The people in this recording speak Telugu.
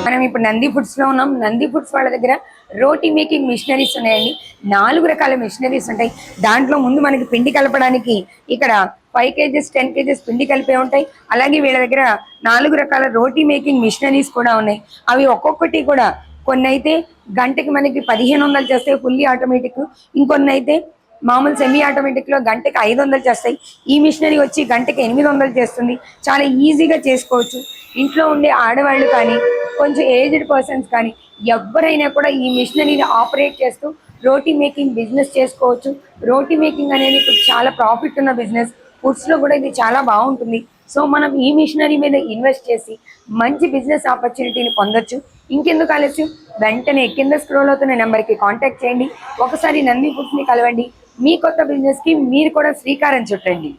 మనం ఇప్పుడు నంది ఫుడ్స్ లో ఉన్నాం. నంది ఫుడ్స్ వాళ్ళ దగ్గర రోటీ మేకింగ్ మిషనరీస్ ఉన్నాయండి. 4 రకాల మిషనరీస్ ఉంటాయి. దాంట్లో ముందు మనకి పిండి కలపడానికి ఇక్కడ 5 kgs 10 kgs పిండి కలిపే ఉంటాయి. అలాగే వీళ్ళ దగ్గర 4 రకాల రోటీ మేకింగ్ మిషనరీస్ కూడా ఉన్నాయి. అవి ఒక్కొక్కటి కూడా కొన్ని అయితే గంటకి మనకి 1500 చేస్తాయి ఫుల్లీ ఆటోమేటిక్, ఇంకొన్ని అయితే మామూలు సెమీ ఆటోమేటిక్ లో గంటకి 500 చేస్తాయి. ఈ మిషనరీ వచ్చి గంటకి 800 చేస్తుంది. చాలా ఈజీగా చేసుకోవచ్చు. ఇంట్లో ఉండే ఆడవాళ్ళు కానీ కొంచెం ఏజ్డ్ పర్సన్స్ కానీ ఎవరైనా కూడా ఈ మిషనరీని ఆపరేట్ చేస్తూ రోటీ మేకింగ్ బిజినెస్ చేసుకోవచ్చు. రోటీ మేకింగ్ అనేది ఇప్పుడు చాలా ప్రాఫిట్ ఉన్న బిజినెస్. ఫుడ్స్లో కూడా ఇది చాలా బాగుంటుంది. సో మనం ఈ మిషనరీ మీద ఇన్వెస్ట్ చేసి మంచి బిజినెస్ ఆపర్చునిటీని పొందొచ్చు. ఇంకెందుకు ఆలస్యం, వెంటనే కింద స్క్రోల్ అవుతున్న నెంబర్కి కాంటాక్ట్ చేయండి. ఒకసారి నంది ఫుడ్స్ని కలవండి. మీ కొత్త బిజినెస్కి మీరు కూడా శ్రీకారం చుట్టండి.